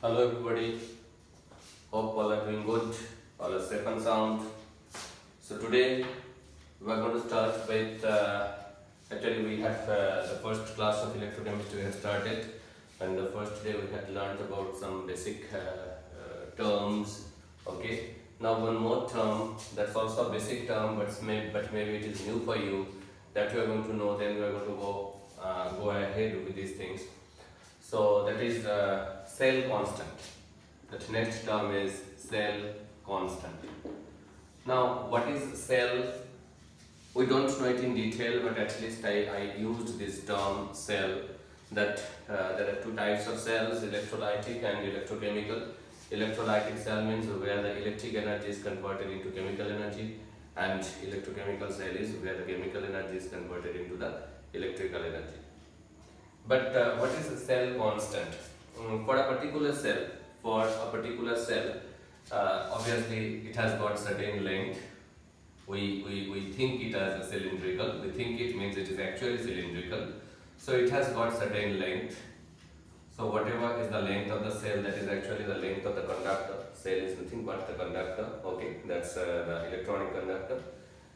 Hello everybody, hope all are doing good, all are safe and sound. So today we are going to start with, actually we had the first class of electrochemistry we had started, and the first day we had learned about some basic terms, okay. Now one more term, that's also a basic term but maybe it is new for you, that you are going to know, then we are going to go ahead with these things. So that is cell constant. That next term is cell constant. Now what is cell? We don't know it in detail, but at least I used this term cell, that there are two types of cells, electrolytic and electrochemical. Electrolytic cell means where the electric energy is converted into chemical energy, and electrochemical cell is where the chemical energy is converted into the electrical energy. But what is a cell constant? For a particular cell, obviously it has got certain length. We think it as a cylindrical. We think it means it is actually cylindrical. So it has got certain length. So whatever is the length of the cell, that is actually the length of the conductor. Cell is nothing but the conductor. Okay, that's the electronic conductor.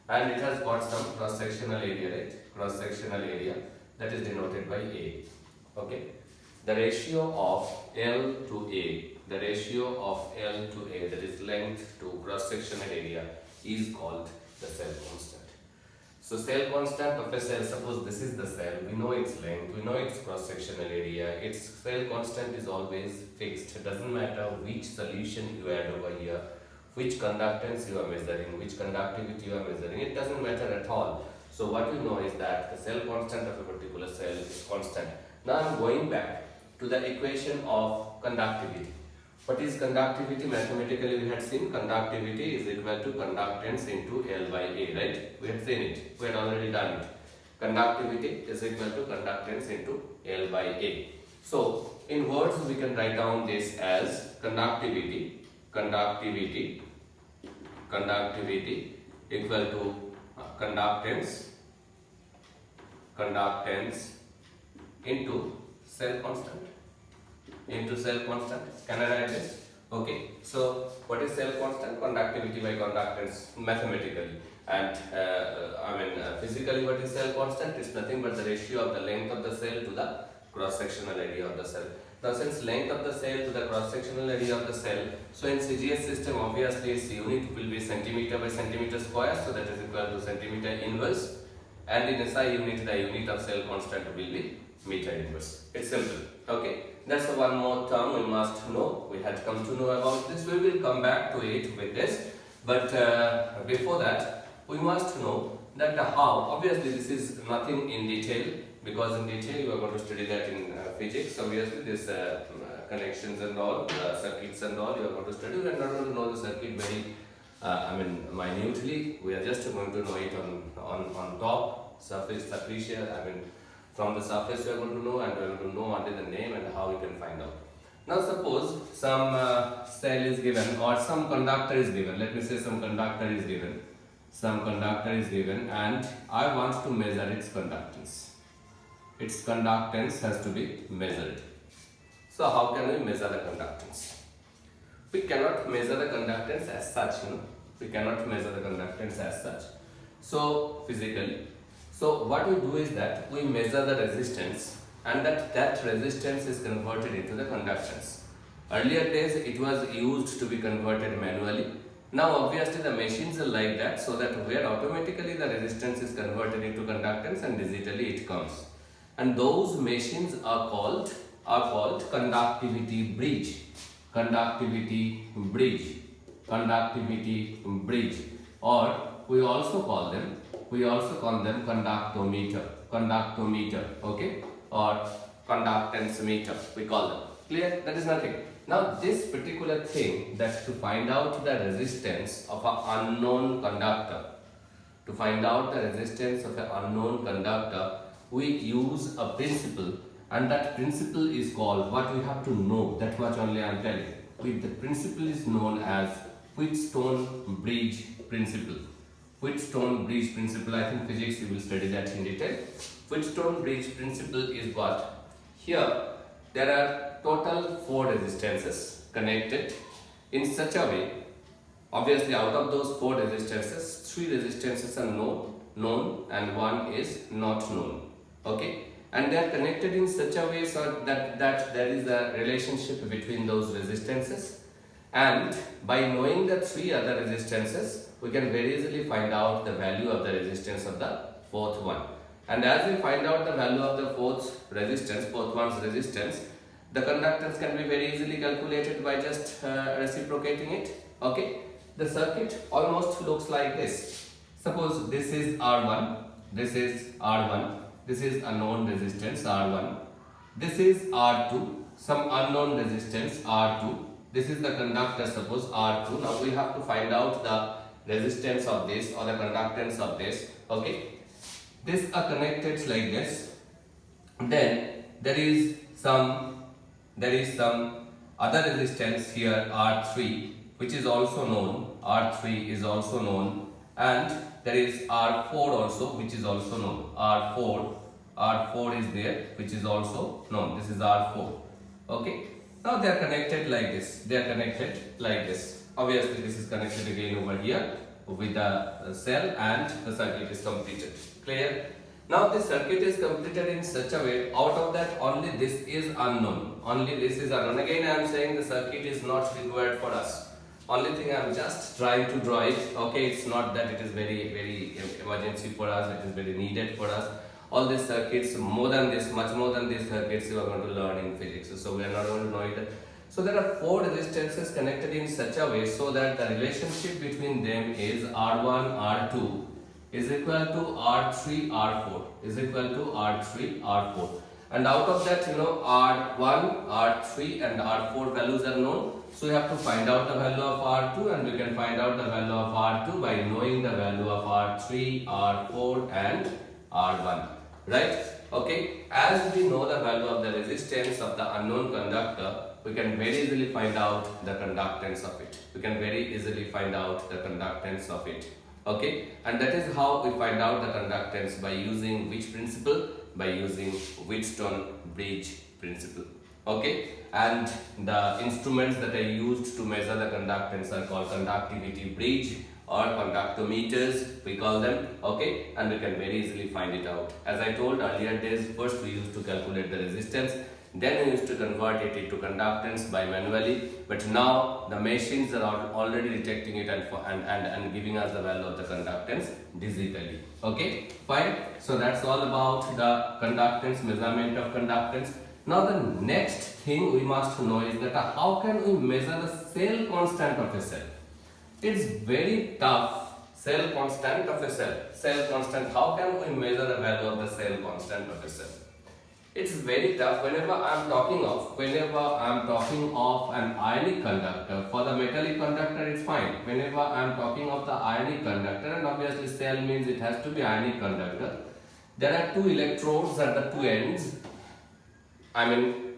And it has got some cross-sectional area, right? Cross-sectional area, that is denoted by A. Okay, the ratio of L to A, that is length to cross-sectional area, is called the cell constant. So cell constant of a cell, suppose this is the cell, we know its length, we know its cross-sectional area, its cell constant is always fixed. It doesn't matter which solution you add over here, which conductance you are measuring, which conductivity you are measuring, it doesn't matter at all. So what you know is that the cell constant of a particular cell is constant. Now I am going back to the equation of conductivity. What is conductivity? Mathematically we had seen conductivity is equal to conductance into L by A, right? We had seen it, we had already done it. Conductivity is equal to conductance into L by A. So in words we can write down this as conductivity equal to conductance into cell constant. Can I write this? Okay. So what is cell constant? Conductivity by conductance mathematically. And physically, what is cell constant? It's nothing but the ratio of the length of the cell to the cross-sectional area of the cell. Now since length of the cell to the cross-sectional area of the cell, so in CGS system obviously its unit will be centimeter by centimeter square, so that is equal to centimeter inverse, and in SI unit the unit of cell constant will be meter inverse. It's simple. Okay, that's the one more term we must know. We had come to know about this. We will come back to it with this, but before that we must know that how. Obviously this is nothing in detail, because in detail you are going to study that in physics. Obviously this connections and all, circuits and all, you are going to study. We are not going to know the circuit very minutely. We are just going to know it on top surface, from the surface we are going to know, and we are going to know only the name and how we can find out. Now suppose some cell is given or some conductor is given. Let me say some conductor is given. And I want to measure its conductance. Its conductance has to be measured. So how can we measure the conductance? We cannot measure the conductance as such, So physically. So what we do is that we measure the resistance, and that resistance is converted into the conductance. Earlier days it was used to be converted manually. Now obviously the machines are like that, so that where automatically the resistance is converted into conductance and digitally it comes. And those machines are called conductivity bridge, or we also call them conductometer, okay, or conductance meter, we call them. Clear? That is nothing. Now this particular thing, that to find out the resistance of an unknown conductor, we use a principle, and that principle is called, what we have to know, that much only I am telling. The principle is known as Wheatstone bridge principle. I think physics you will study that in detail. Wheatstone bridge principle is what? Here there are total 4 resistances connected in such a way. Obviously, out of those 4 resistances, 3 resistances are known and 1 is not known. Okay, and they are connected in such a way so that there is a relationship between those resistances, and by knowing the 3 other resistances, we can very easily find out the value of the resistance of the fourth one. And as we find out the value of the fourth one's resistance, the conductance can be very easily calculated by just reciprocating it. Okay, the circuit almost looks like this. Suppose this is R1, this is R1, this is a known resistance R1, this is R2, some unknown resistance R2, this is the conductor, suppose R2. Now we have to find out the resistance of this or the conductance of this. Okay, these are connected like this. Then there is some other resistance here R3, which is also known. R3 is also known, and there is R4 also, which is also known. R4 is there, which is also known. This is R4. Okay, now they are connected like this. They are connected like this. Obviously, this is connected again over here with the cell, and the circuit is completed. Clear? Now this circuit is completed in such a way, out of that only this is unknown. Only this is unknown. Again I am saying the circuit is not required for us. Only thing I am just trying to draw it. Okay, it's not that it is very emergency for us, it is very needed for us. All these circuits, more than this, much more than these circuits you are going to learn in physics. So we are not going to know it. So there are 4 resistances connected in such a way so that the relationship between them is R1, R2 is equal to R3, R4 is equal to R3, R4. And out of that, R1, R3 and R4 values are known. So we have to find out the value of R2, and we can find out the value of R2 by knowing the value of R3, R4 and R1. Right? Okay. As we know the value of the resistance of the unknown conductor, we can very easily find out the conductance of it. We can very easily find out the conductance of it. Okay, and that is how we find out the conductance, by using which principle? By using Wheatstone-Bridge principle. Okay, and the instruments that are used to measure the conductance are called conductivity bridge or conductometers, we call them. Okay, and we can very easily find it out. As I told earlier days, first we used to calculate the resistance, then we used to convert it into conductance by manually, but now the machines are already detecting it and giving us the value of the conductance digitally. Okay, fine. So that's all about the conductance, measurement of conductance. Now the next thing we must know is that how can we measure the cell constant of a cell? It's very tough. Cell constant of a cell. Cell constant, how can we measure the value of the cell constant of a cell? It's very tough. Whenever I am talking of an ionic conductor, for the metallic conductor it's fine. Whenever I am talking of the ionic conductor, and obviously cell means it has to be ionic conductor, there are 2 electrodes at the 2 ends,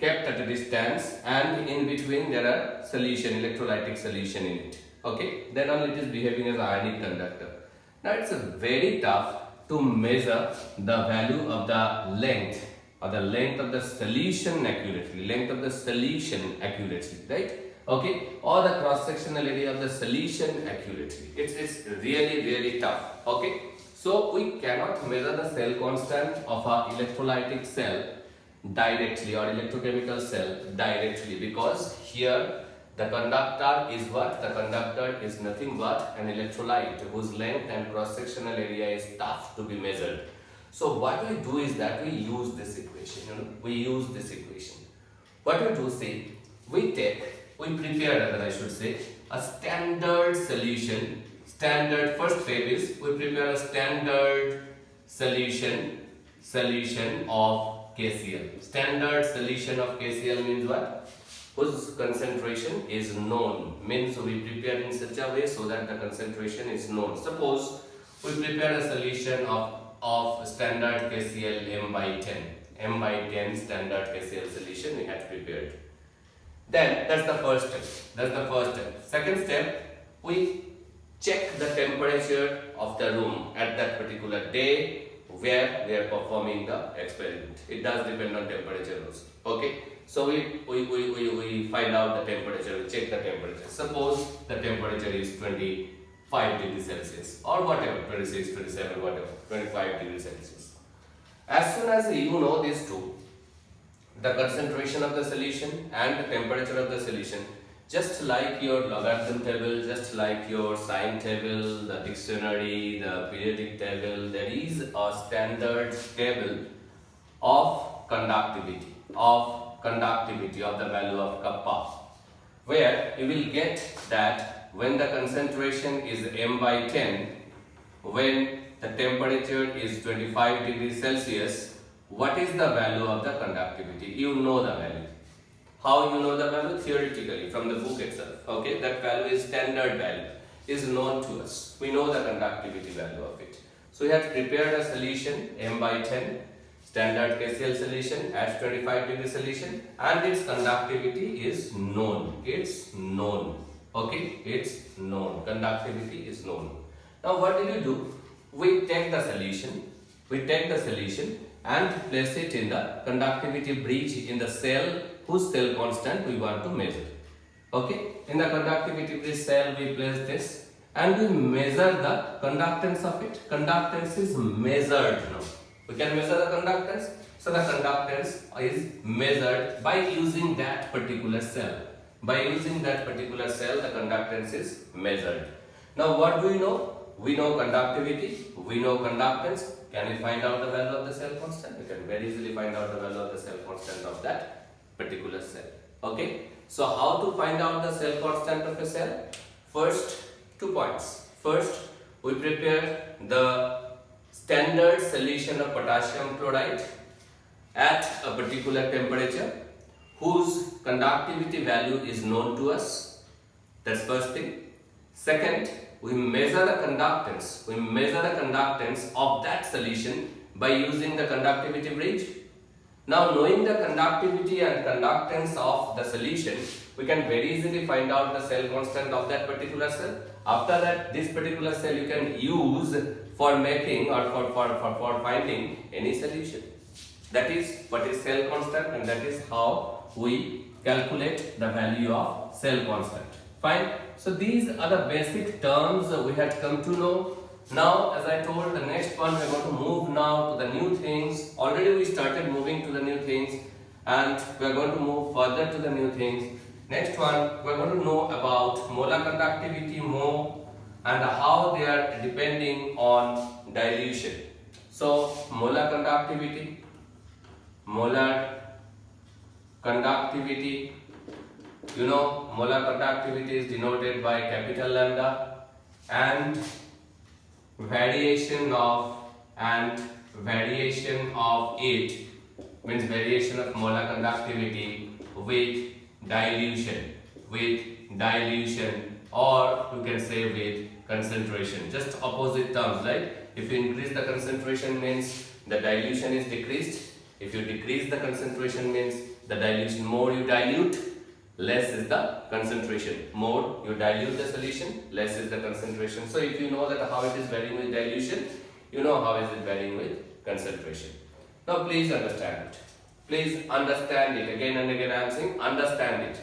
kept at a distance, and in between there are solution, electrolytic solution in it. Okay, then only it is behaving as an ionic conductor. Now it's very tough to measure the value of the length or the length of the solution accurately, right? Okay, or the cross-sectional area of the solution accurately. It's really tough. Okay, so we cannot measure the cell constant of our electrolytic cell directly or electrochemical cell directly, because here the conductor is what? The conductor is nothing but an electrolyte whose length and cross-sectional area is tough to be measured. So what we do is that we use this equation. What we do, see, we prepare a standard solution. First step is we prepare a standard solution of KCl. Standard solution of KCl means what? Whose concentration is known. Means we prepare in such a way so that the concentration is known. Suppose we prepare a solution of standard KCl M by 10 standard KCl solution we had prepared. Then that's the first step. Second step, we check the temperature of the room at that particular day where we are performing the experiment. It does depend on temperature also. Okay. So we find out the temperature, we check the temperature. Suppose the temperature is 25 degrees Celsius or whatever, 26, 27, whatever, 25 degrees Celsius. As soon as you know these two, the concentration of the solution and the temperature of the solution, just like your logarithm table, just like your sine table, the dictionary, the periodic table, there is a standard table of conductivity of the value of kappa, where you will get that when the concentration is m/10, when the temperature is 25 degrees Celsius, what is the value of the conductivity? You know the value. How you know the value? Theoretically, from the book itself. Okay, that value is standard value, is known to us. We know the conductivity value of it. So we have prepared a solution m/10, standard KCl solution at 25 degree solution, and its conductivity is known. It's known. Okay, it's known. Conductivity is known. Now what did we do? We take the solution. And place it in the conductivity bridge in the cell whose cell constant we want to measure. Okay, in the conductivity bridge cell we place this and we measure the conductance of it. Conductance is measured now. We can measure the conductance. So the conductance is measured by using that particular cell. By using that particular cell, the conductance is measured. Now what do we know? We know conductivity, we know conductance. Can we find out the value of the cell constant? We can very easily find out the value of the cell constant of that particular cell. Okay. So how to find out the cell constant of a cell? First, 2 points. First, we prepare the standard solution of potassium chloride at a particular temperature whose conductivity value is known to us. That's first thing. Second, we measure the conductance. We measure the conductance of that solution by using the conductivity bridge. Now, knowing the conductivity and conductance of the solution, we can very easily find out the cell constant of that particular cell. After that, this particular cell you can use for making or for finding any solution. That is what is cell constant, and that is how we calculate the value of cell constant. Fine. So these are the basic terms we had come to know. Now, as I told, the next one we are going to move now to the new things. Already we started moving to the new things, and we are going to move further to the new things. Next one, we are going to know about molar conductivity, mho, and how they are depending on dilution. So, molar conductivity, you know, molar conductivity is denoted by capital lambda, and variation of it means variation of molar conductivity with dilution, or you can say with concentration. Just opposite terms, right? If you increase the concentration means the dilution is decreased. If you decrease the concentration means the dilution, more you dilute, less is the concentration. More you dilute the solution, less is the concentration. So if you know that how it is varying with dilution, you know how is it varying with concentration. Now please understand it. Please understand it. Again and again I am saying understand it.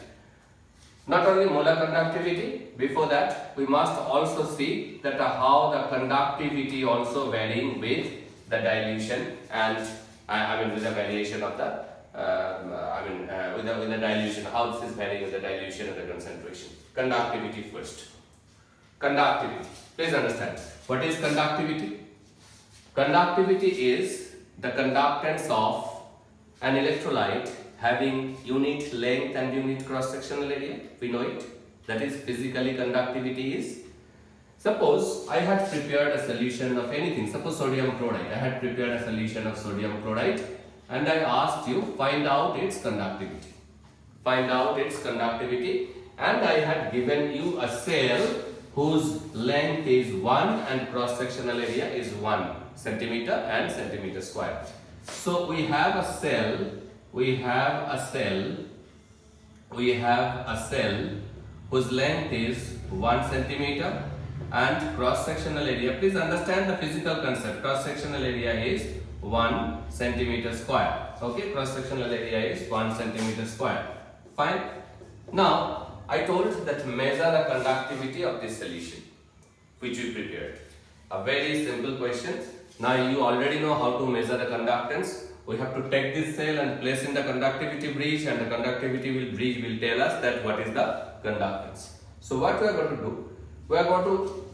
Not only molar conductivity, before that we must also see that how the conductivity also varying with the dilution and with the variation of the with the dilution, how this is varying with the dilution of the concentration. Conductivity first. Conductivity. Please understand. What is conductivity? Conductivity is the conductance of an electrolyte having unit length and unit cross-sectional area. We know it. That is physically conductivity is. Suppose I had prepared a solution of anything. Suppose sodium chloride. I had prepared a solution of sodium chloride, and I asked you find out its conductivity. Find out its conductivity, and I had given you a cell whose length is 1 and cross-sectional area is 1 centimeter and centimeter square. So we have a cell whose length is 1 centimeter and cross-sectional area. Please understand the physical concept. Cross-sectional area is 1 centimeter square. Okay, cross sectional area is 1 centimeter square. Fine. Now I told that measure the conductivity of this solution which we prepared. A very simple question. Now you already know how to measure the conductance. We have to take this cell and place in the conductivity bridge, and the conductivity bridge will tell us that what is the conductance. So what we are going to do? We are going to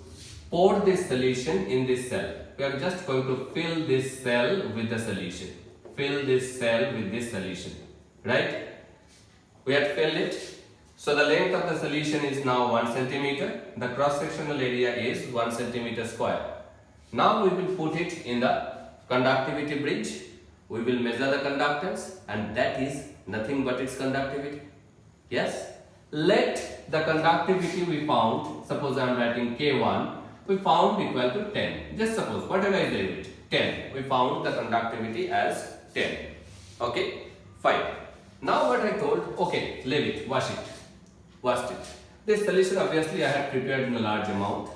pour this solution in this cell. We are just going to fill this cell with the solution. Fill this cell with this solution. Right? We have filled it. So the length of the solution is now 1 centimeter. The cross-sectional area is 1 centimeter square. Now we will put it in the conductivity bridge. We will measure the conductance, and that is nothing but its conductivity. Yes? Let the conductivity we found, suppose I am writing K1, we found equal to 10. Just suppose, whatever I leave it, 10. We found the conductivity as 10. Okay? Fine. Now what I told, okay, leave it, wash it. Washed it. This solution obviously I had prepared in a large amount.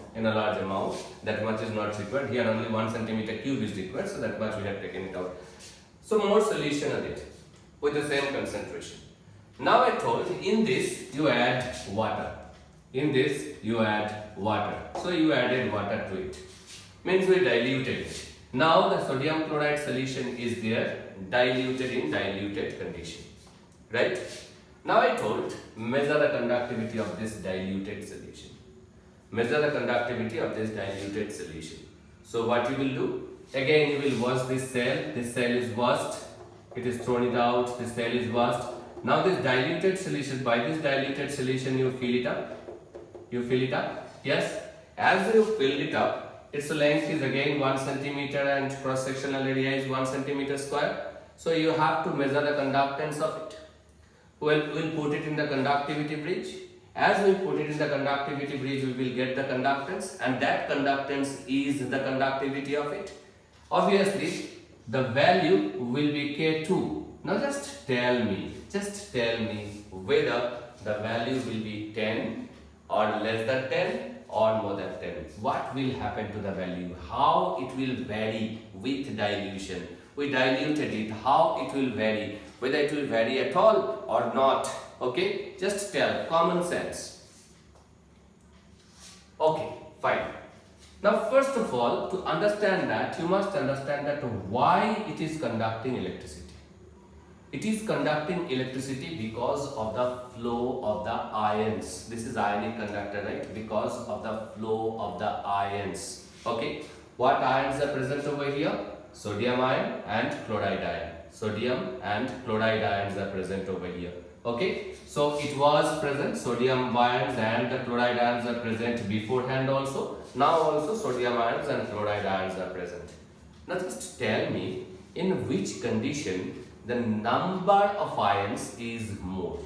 That much is not required. Here only 1 centimeter cube is required, so that much we have taken it out. So more solution on it with the same concentration. Now I told in this you add water. In this you add water. So you added water to it. Means we diluted it. Now the sodium chloride solution is there, diluted in diluted condition. Right? Now I told measure the conductivity of this diluted solution. Measure the conductivity of this diluted solution. So what you will do? Again you will wash this cell. This cell is washed. It is thrown it out. This cell is washed. Now this diluted solution, by this diluted solution you fill it up. You fill it up. Yes. As you fill it up, its length is again 1 centimeter and cross-sectional area is 1 centimeter square. So you have to measure the conductance of it. We'll put it in the conductivity bridge. As we put it in the conductivity bridge, we will get the conductance, and that conductance is the conductivity of it. Obviously, the value will be K2. Now just tell me whether the value will be 10 or less than 10 or more than 10. What will happen to the value? How it will vary with dilution? We diluted it, how it will vary? Whether it will vary at all or not. Okay, just tell, common sense. Okay, fine. Now first of all, to understand that, you must understand that why it is conducting electricity. It is conducting electricity because of the flow of the ions. This is ionic conductor, right? Because of the flow of the ions. Okay, what ions are present over here? Sodium ion and chloride ion. Sodium and chloride ions are present over here. Okay, so it was present, sodium ions and the chloride ions are present beforehand also. Now also sodium ions and chloride ions are present. Now just tell me in which condition the number of ions is more.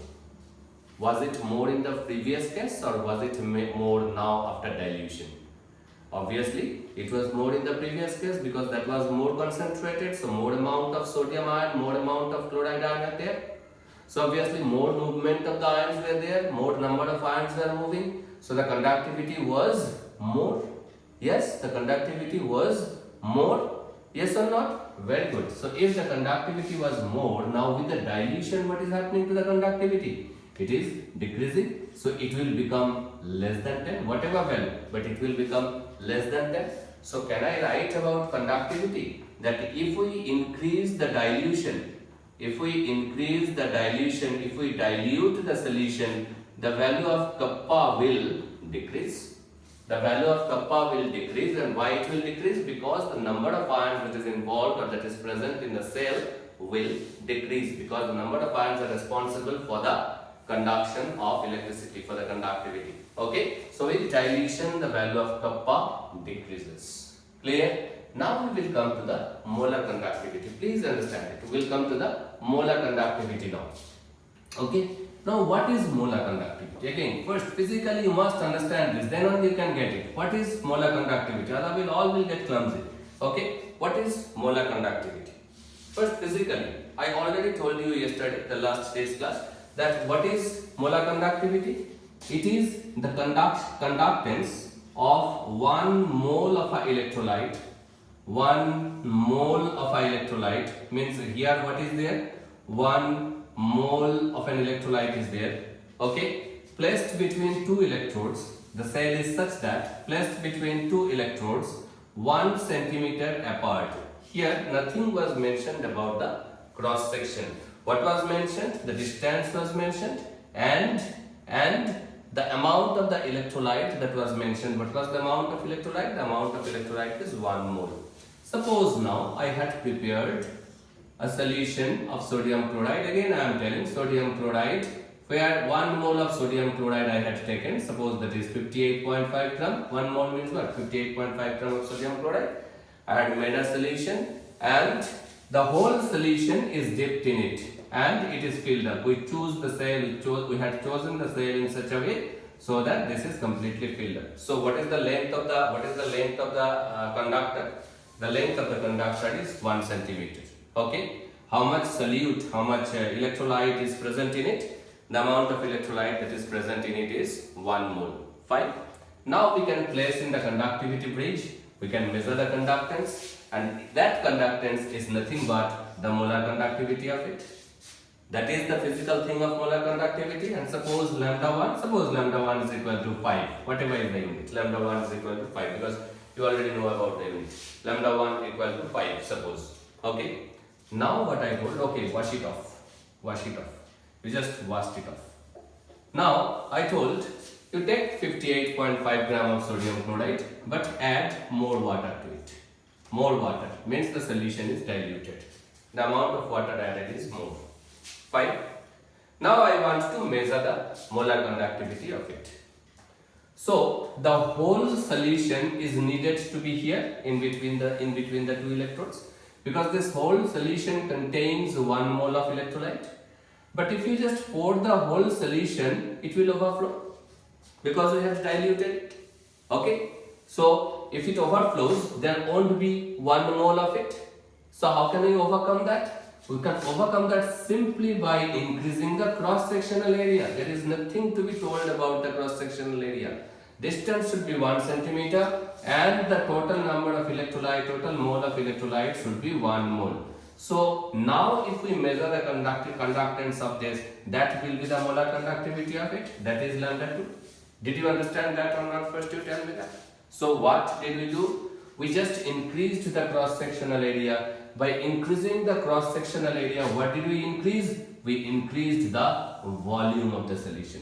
Was it more in the previous case or was it more now after dilution? Obviously, it was more in the previous case because that was more concentrated, so more amount of sodium ion, more amount of chloride ion are there. So obviously more movement of the ions were there, more number of ions were moving, so the conductivity was more. Yes, the conductivity was more. Yes or not? Very good. So if the conductivity was more, now with the dilution, what is happening to the conductivity? It is decreasing, so it will become less than 10, whatever value, but it will become less than 10. So can I write about conductivity that if we increase the dilution, if we dilute the solution, the value of kappa will decrease. The value of kappa will decrease, and why it will decrease? Because the number of ions which is involved or that is present in the cell will decrease, because the number of ions are responsible for the conduction of electricity, for the conductivity. Okay, so with dilution the value of kappa decreases. Clear? Now we will come to the molar conductivity. Please understand it. We will come to the molar conductivity now. Okay. Now what is molar conductivity? Again, first physically you must understand this, then only you can get it. What is molar conductivity? Otherwise all will get clumsy. Okay. What is molar conductivity? First physically, I already told you yesterday, the last day's class, that what is molar conductivity? It is the conductance of 1 mole of an electrolyte. 1 mole of electrolyte, means here what is there, 1 mole of an electrolyte is there, okay, placed between two electrodes. The cell is such that placed between two electrodes 1 centimeter apart. Here nothing was mentioned about the cross section. What was mentioned? The distance was mentioned, and the amount of the electrolyte that was mentioned. What was the amount of electrolyte? The amount of electrolyte is 1 mole. Suppose now I had prepared a solution of sodium chloride. Again I am telling sodium chloride, where 1 mole of sodium chloride I had taken. Suppose that is 58.5 gram. 1 mole means what? 58.5 gram of sodium chloride. I had made a solution, and the whole solution is dipped in it, and it is filled up. We choose the cell, we had chosen the cell in such a way so that this is completely filled up. So what is the length of the conductor? The length of the conductor is 1 centimeter. Okay. How much solute, how much electrolyte is present in it? The amount of electrolyte that is present in it is 1 mole. Fine. Now we can place in the conductivity bridge. We can measure the conductance, and that conductance is nothing but the molar conductivity of it. That is the physical thing of molar conductivity. And suppose lambda 1 is equal to 5, whatever is the unit. Lambda 1 is equal to 5, because you already know about the unit. Lambda 1 equal to 5, suppose. Okay. Now what I told, okay, wash it off. We just washed it off. Now I told you take 58.5 gram of sodium chloride, but add more water to it. More water means the solution is diluted. The amount of water added is more. Fine. Now I want to measure the molar conductivity of it. So the whole solution is needed to be here in between the two electrodes, because this whole solution contains 1 mole of electrolyte. But if you just pour the whole solution, it will overflow, because we have diluted it. Okay. So if it overflows, there won't be 1 mole of it. So how can we overcome that? We can overcome that simply by increasing the cross-sectional area. There is nothing to be told about the cross-sectional area. Distance should be 1 centimeter, and the total number of electrolyte, total mole of electrolyte should be 1 mole. So now if we measure the conductance of this, that will be the molar conductivity of it. That is lambda 2. Did you understand that or not? First you tell me that. So what did we do? We just increased the cross-sectional area. By increasing the cross-sectional area, what did we increase? We increased the volume of the solution.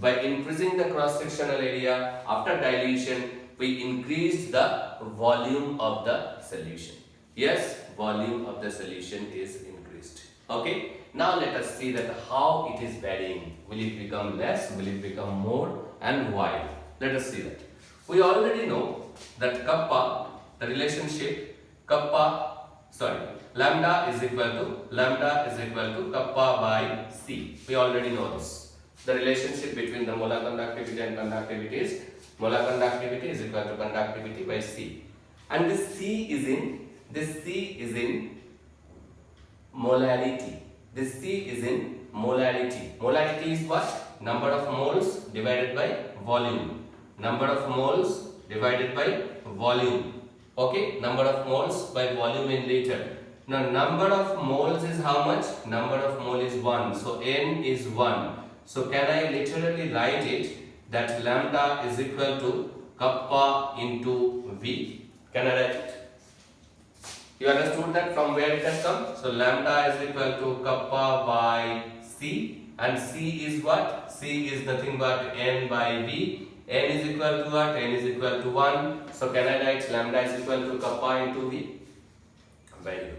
By increasing the cross-sectional area after dilution, we increased the volume of the solution. Yes, volume of the solution is increased. Okay. Now let us see that how it is varying. Will it become less? Will it become more? And why? Let us see that. We already know that kappa, the relationship lambda is equal to kappa by C. We already know this. The relationship between the molar conductivity and conductivity is molar conductivity is equal to conductivity by C. And this C is in molarity. This C is in molarity. Molarity is what? Number of moles divided by volume. Number of moles divided by volume. Okay, number of moles by volume in liter. Now number of moles is how much? Number of mole is 1. So N is 1. So can I literally write it that lambda is equal to kappa into V? Can I write it? You understood that from where it has come? So lambda is equal to kappa by C, and C is what? C is nothing but N by V. N is equal to what? N is equal to 1. So can I write lambda is equal to kappa into V? Very good.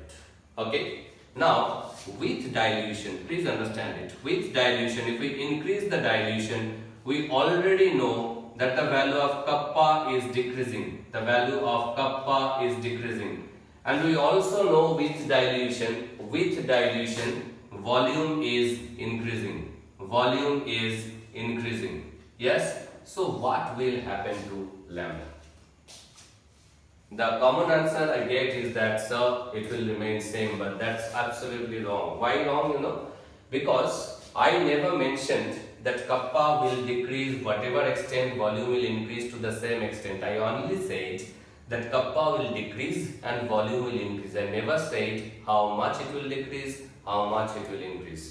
Okay. Now with dilution, please understand it. With dilution, if we increase the dilution, we already know that the value of kappa is decreasing. The value of kappa is decreasing. And we also know with dilution, volume is increasing. Volume is increasing. Yes? So what will happen to lambda? The common answer I get is that, sir, it will remain same, but that's absolutely wrong. Why wrong, you know? Because I never mentioned that kappa will decrease whatever extent volume will increase to the same extent. I only said that kappa will decrease and volume will increase. I never said how much it will decrease, how much it will increase.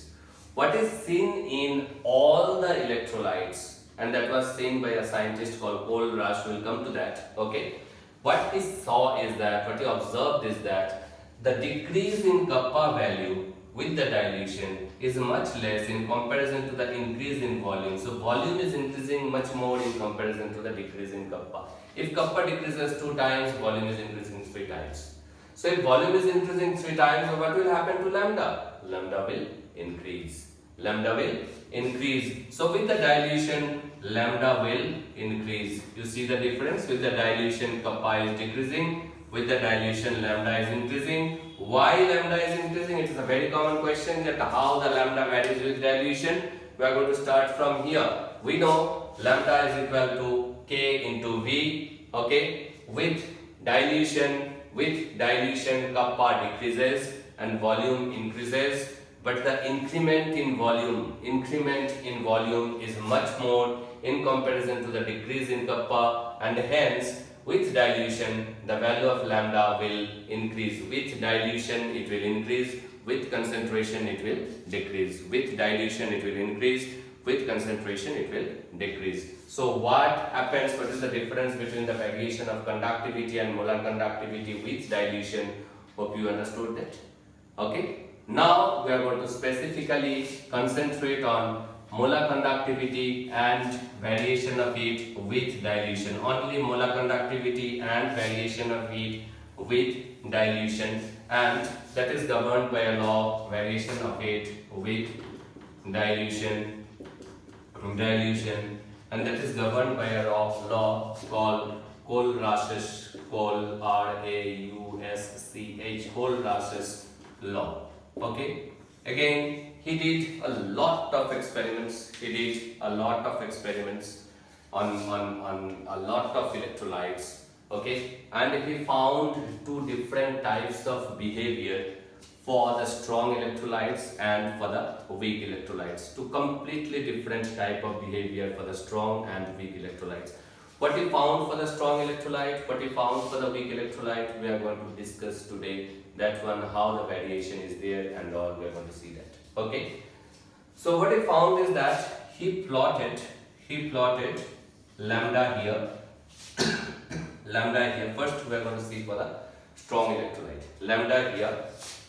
What is seen in all the electrolytes, and that was seen by a scientist called Paul Rush, will come to that, okay. What he saw is that, what he observed is that the decrease in kappa value with the dilution is much less in comparison to the increase in volume. So volume is increasing much more in comparison to the decrease in kappa. If kappa decreases 2 times, volume is increasing 3 times. So if volume is increasing 3 times, what will happen to lambda? Lambda will increase. Lambda will increase. So with the dilution, lambda will increase. You see the difference? With the dilution, kappa is decreasing. With the dilution, lambda is increasing. Why lambda is increasing? It is a very common question, that how the lambda varies with dilution. We are going to start from here. We know lambda is equal to K into V. Okay. With dilution, kappa decreases and volume increases. But the increment in volume is much more in comparison to the decrease in kappa, and hence with dilution the value of lambda will increase. With dilution it will increase, with concentration it will decrease. With dilution it will increase, with concentration it will decrease. So what happens, what is the difference between the variation of conductivity and molar conductivity with dilution? Hope you understood that. Okay. Now we are going to specifically concentrate on molar conductivity and variation of it with dilution. Only molar conductivity and variation of it with dilution, and that is governed by a law, variation of it with dilution, and that is governed by a law called Kohlrausch's, R-A-U-S-C-H, Kohlrausch's law. Okay, again he did a lot of experiments. On a lot of electrolytes. Okay, and he found 2 different types of behavior for the strong electrolytes and for the weak electrolytes. 2 completely different type of behavior for the strong and weak electrolytes. What he found for the strong electrolyte, what he found for the weak electrolyte, we are going to discuss today. That one, how the variation is there and all, we are going to see that. Okay. So what he found is that he plotted lambda here, First we are going to see for the strong electrolyte, lambda here,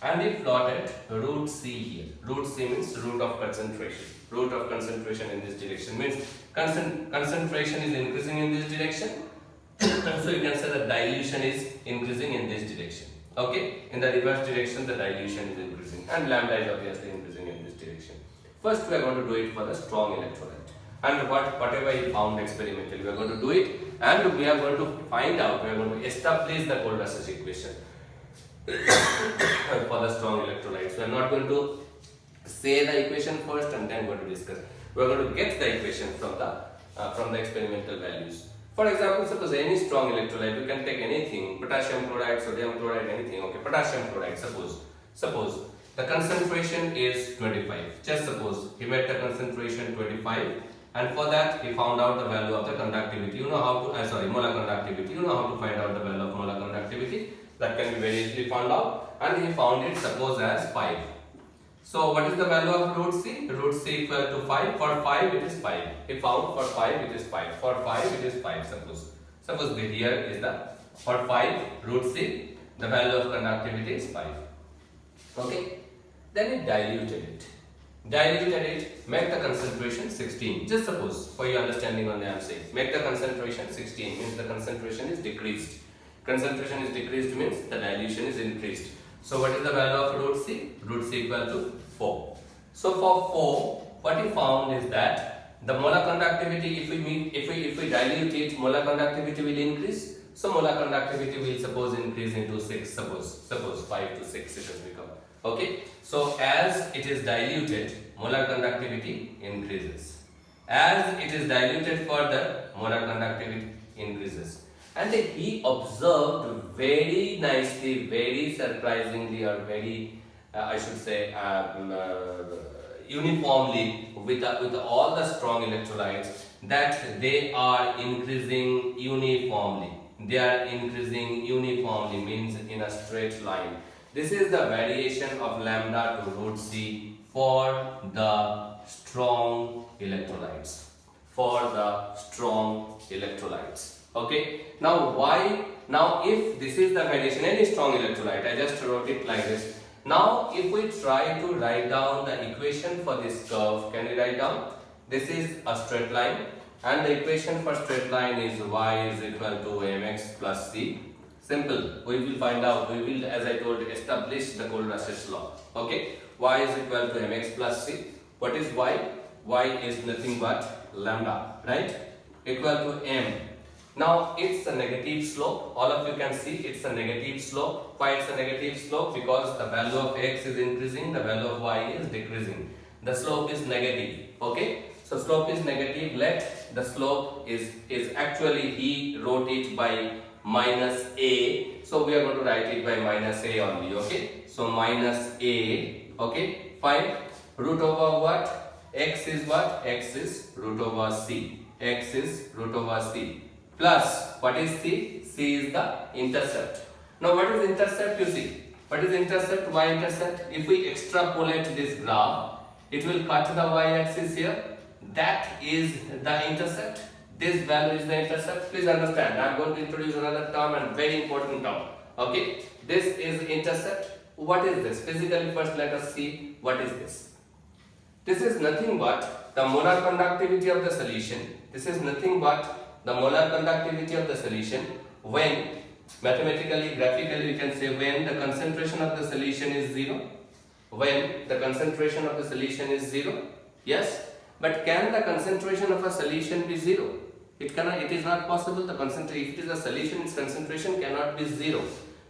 and he plotted root C here. Root C means root of concentration. Root of concentration in this direction means concentration is increasing in this direction. So you can say that dilution is increasing in this direction. Okay, in the reverse direction the dilution is increasing, and lambda is obviously increasing in this direction. First we are going to do it for the strong electrolyte, and whatever he found experimentally we are going to do it, and we are going to find out, we are going to establish the Kohlrausch's equation for the strong electrolytes. We are not going to say the equation first and then going to discuss. We are going to get the equation from the experimental values. For example, suppose any strong electrolyte, you can take anything, potassium chloride, sodium chloride, anything. Okay, potassium chloride, suppose the concentration is 25. Just suppose he made the concentration 25, and for that he found out the value of the conductivity. You know how to, molar conductivity. You know how to find out the value of molar conductivity. That can be very easily found out, and he found it suppose as 5. So what is the value of root C? Root C equal to 5. For 5 it is 5. He found for 5 it is 5. For 5 it is 5. Suppose here is the, for 5 root C, the value of conductivity is 5. Okay. Then he diluted it. Make the concentration 16. Just suppose, for your understanding only I am saying, make the concentration 16 means the concentration is decreased. Concentration is decreased means the dilution is increased. So what is the value of root C? Root C equal to 4. So for 4, what he found is that the molar conductivity, if we dilute it, molar conductivity will increase. So molar conductivity will suppose increase into 6. Suppose 5 to 6 it has become. Okay. So as it is diluted, molar conductivity increases. As it is diluted further, molar conductivity increases. And he observed very nicely, very surprisingly, or very, I should say, uniformly with all the strong electrolytes, that they are increasing uniformly. they are increasing uniformly, means in a straight line. This is the variation of lambda to root c for the strong electrolytes. For the strong electrolytes. Okay. Now why? Now if this is the variation, any strong electrolyte, I just wrote it like this. Now if we try to write down the equation for this curve, can we write down? This is a straight line and the equation for straight line is y is equal to mx plus c. Simple. We will find out. We will, as I told, establish the Kohlrausch's law. Okay. Y is equal to mx plus c. What is y? Y is nothing but lambda, right? Equal to m. Now it's a negative slope. All of you can see it's a negative slope. Why it's a negative slope? Because the value of x is increasing, the value of y is decreasing. The slope is negative. Okay. So slope is negative. Let the slope is actually, he wrote it by minus a. So we are going to write it by minus a only. Okay. So minus a. Okay. Fine. Root over what? X is what? X is root over c. X is root over c. Plus, what is c? C is the intercept. Now, what is intercept? You see. What is intercept? Y-intercept. If we extrapolate this graph, it will cut the y-axis here. That is the intercept. This value is the intercept. Please understand. I am going to introduce another term and very important term. Okay. This is intercept. What is this? Physically, first let us see what is this. This is nothing but the molar conductivity of the solution. This is nothing but the molar conductivity of the solution when, mathematically, graphically, we can say when the concentration of the solution is 0. When the concentration of the solution is 0. Yes. But can the concentration of a solution be 0? It cannot. It is not possible. The concentration, if it is a solution, its concentration cannot be 0.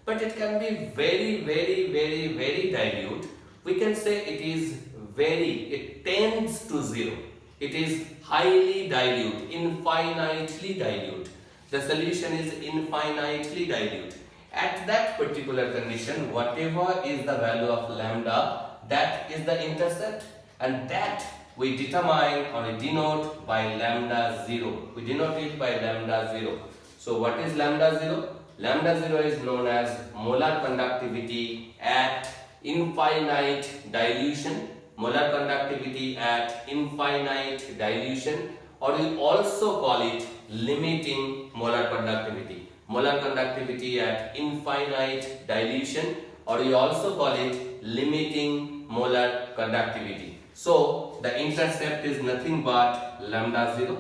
But it can be very, very, very, very dilute. We can say it tends to 0. It is highly dilute, infinitely dilute. The solution is infinitely dilute. At that particular condition, whatever is the value of lambda, that is the intercept, and that we determine or we denote by lambda 0. We denote it by lambda 0. So what is lambda 0? Lambda 0 is known as molar conductivity at infinite dilution. Molar conductivity at infinite dilution, or we also call it limiting molar conductivity. Molar conductivity at infinite dilution, or we also call it limiting molar conductivity. So the intercept is nothing but lambda 0.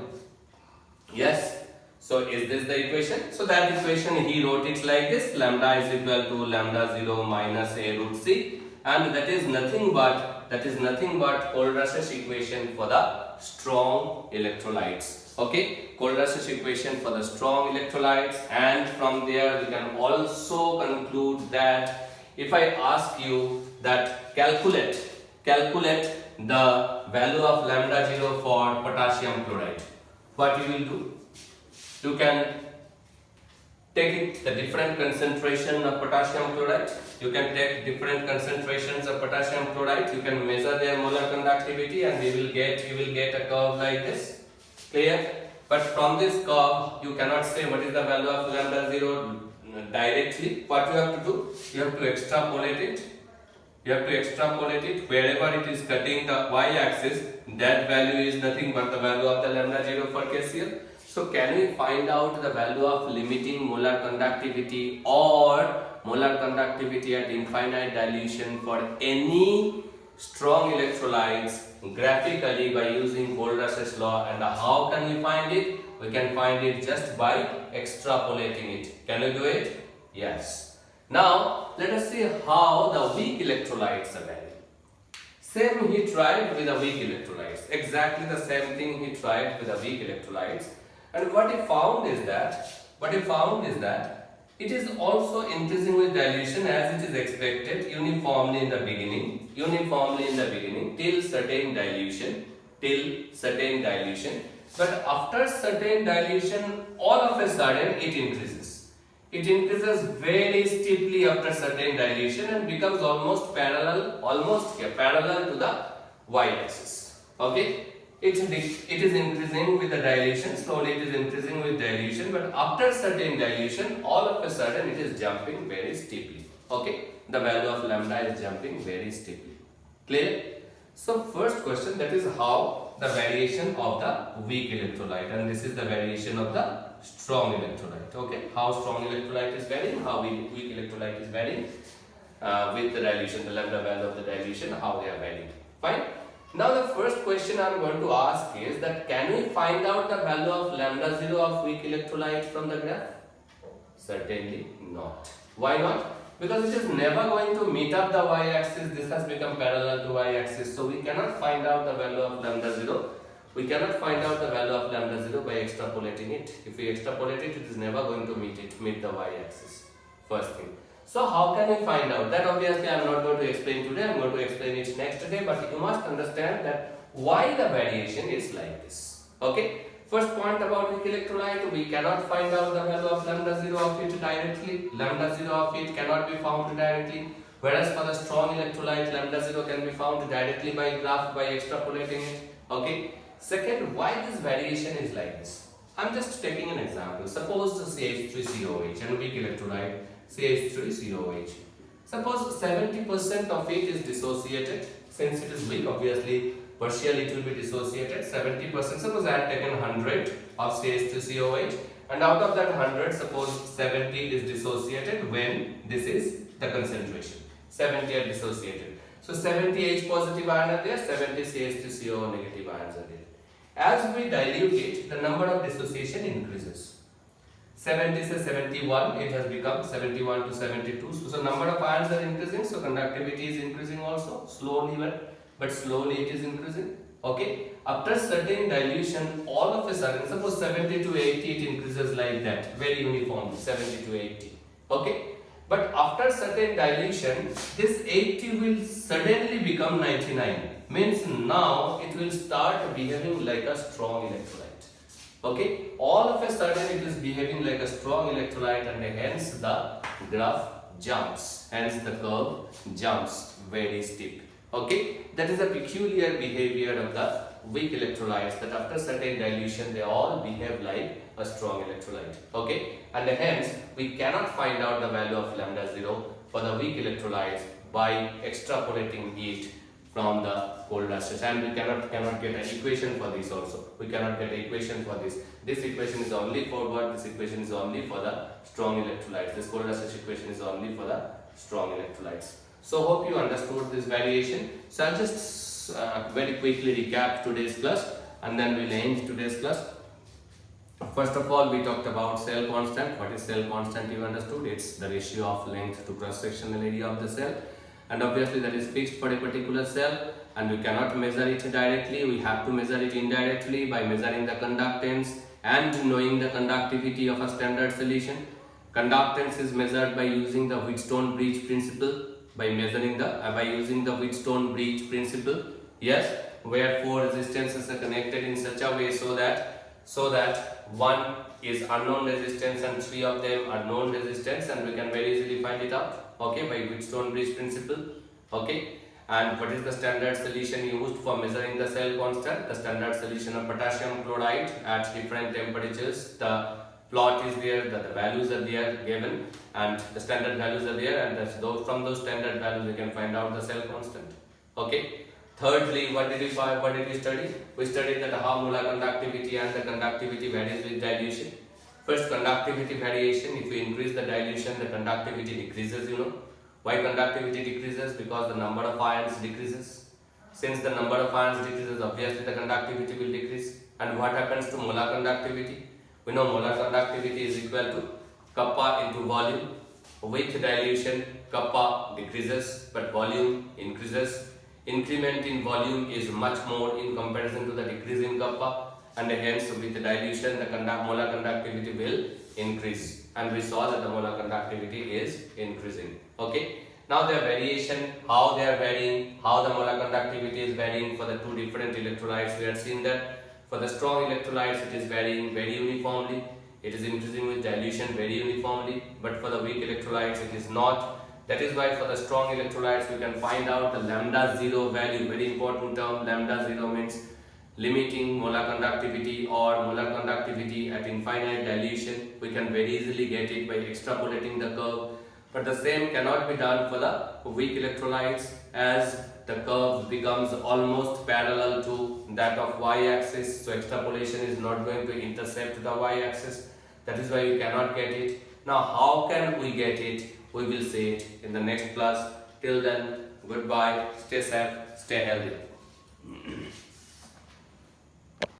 Yes. So is this the equation? So that equation he wrote it like this: lambda is equal to lambda 0 minus a root c, and that is nothing but Kohlrausch's equation for the strong electrolytes. Okay, Kohlrausch's equation for the strong electrolytes, and from there we can also conclude that if I ask you that calculate the value of lambda 0 for potassium chloride, what you will do? You can take the different concentration of potassium chloride. You can take different concentrations of potassium chloride. You can measure their molar conductivity, and you will get a curve like this. Clear? But from this curve, you cannot say what is the value of lambda 0 directly. What you have to do? You have to extrapolate it. You have to extrapolate it wherever it is cutting the y-axis. That value is nothing but the value of the lambda 0 for case here. So can we find out the value of limiting molar conductivity or molar conductivity at infinite dilution for any strong electrolytes graphically by using Kohlrausch's law? And how can we find it? We can find it just by extrapolating it. Can we do it? Yes. Now let us see how the weak electrolytes are varying. Same he tried with the weak electrolytes. Exactly the same thing he tried with the weak electrolytes. And what he found is that it is also increasing with dilution as it is expected uniformly in the beginning till certain dilution. But after certain dilution, all of a sudden it increases. It increases very steeply after certain dilution and becomes almost parallel to the y-axis. Okay. it is increasing with the dilution, slowly it is increasing with dilution, but after certain dilution, all of a sudden it is jumping very steeply. Okay, the value of lambda is jumping very steeply. Clear? So first question, that is how the variation of the weak electrolyte, and this is the variation of the strong electrolyte. Okay, how strong electrolyte is varying, how weak electrolyte is varying with the dilution, the lambda value of the dilution, how they are varying. Fine. Now the first question I am going to ask is that can we find out the value of lambda 0 of weak electrolyte from the graph? Certainly not. Why not? Because it is never going to meet up the y-axis. This has become parallel to y-axis. So we cannot find out the value of lambda 0. We cannot find out the value of lambda 0 by extrapolating it. If we extrapolate it, it is never going to meet the y-axis. First thing. So how can we find out? That obviously I am not going to explain today, I am going to explain it next day, but you must understand that why the variation is like this. Okay, first point about weak electrolyte, we cannot find out the value of lambda 0 of it directly, lambda 0 of it cannot be found directly, whereas for the strong electrolyte, lambda 0 can be found directly by graph, by extrapolating it. Okay, second, why this variation is like this? I am just taking an example. Suppose the CH3COH and weak electrolyte CH3COH. Suppose 70% of it is dissociated. Since it is weak, obviously partially it will be dissociated. 70%, suppose I have taken 100 of CH3COH, and out of that 100, suppose 70 is dissociated when this is the concentration. 70 are dissociated. So 70 H positive ion are there, 70 CH3COO negative ions are there. As we dilute it, the number of dissociation increases. 70 says 71, it has become 71 to 72. So number of ions are increasing, so conductivity is increasing also, slowly but slowly it is increasing. Okay, after certain dilution, all of a sudden, suppose 70 to 80, it increases like that, very uniformly, 70 to 80. Okay, but after certain dilution, this 80 will suddenly become 99. Means now it will start behaving like a strong electrolyte. Okay, all of a sudden it is behaving like a strong electrolyte, and hence the graph jumps, hence the curve jumps very steep. Okay, that is a peculiar behavior of the weak electrolytes, that after certain dilution they all behave like a strong electrolyte. Okay, and hence we cannot find out the value of lambda 0 for the weak electrolytes by extrapolating it from the cold rushes, and we cannot get an equation for this also. We cannot get an equation for this. This equation is only for what? This equation is only for the strong electrolytes. This cold rushes equation is only for the strong electrolytes. So hope you understood this variation. So I'll just very quickly recap today's class, and then we'll end today's class. First of all, we talked about cell constant. What is cell constant? You understood? It's the ratio of length to cross-sectional area of the cell. And obviously that is fixed for a particular cell, and we cannot measure it directly. We have to measure it indirectly by measuring the conductance and knowing the conductivity of a standard solution. Conductance is measured by using the Wheatstone-Bridge principle, by using the Wheatstone-Bridge principle. Yes, where four resistances are connected in such a way so that one is unknown resistance and three of them are known resistance, and we can very easily find it out. Okay, by Wheatstone-Bridge principle. Okay, and what is the standard solution used for measuring the cell constant? The standard solution of potassium chloride at different temperatures. The plot is there, the values are there given, and the standard values are there, and from those standard values we can find out the cell constant. Okay. Thirdly, what did we study? We studied that how molar conductivity and the conductivity varies with dilution. First, conductivity variation. If we increase the dilution, the conductivity decreases, you know. Why conductivity decreases? Because the number of ions decreases. Since the number of ions decreases, obviously the conductivity will decrease. And what happens to molar conductivity? We know molar conductivity is equal to kappa into volume. With dilution, kappa decreases, but volume increases. Increment in volume is much more in comparison to the decrease in kappa, and hence with the dilution the molar conductivity will increase, and we saw that the molar conductivity is increasing. Okay, now their variation, how they are varying, how the molar conductivity is varying for the two different electrolytes. We have seen that for the strong electrolytes it is varying very uniformly, it is increasing with dilution very uniformly, but for the weak electrolytes it is not. That is why for the strong electrolytes we can find out the lambda 0 value, very important term. Lambda 0 means limiting molar conductivity or molar conductivity at infinite dilution. We can very easily get it by extrapolating the curve. But the same cannot be done for the weak electrolytes, as the curve becomes almost parallel to that of y-axis. So extrapolation is not going to intercept the y-axis. That is why you cannot get it. Now how can we get it? We will see it in the next class. Till then, goodbye, stay safe, stay healthy.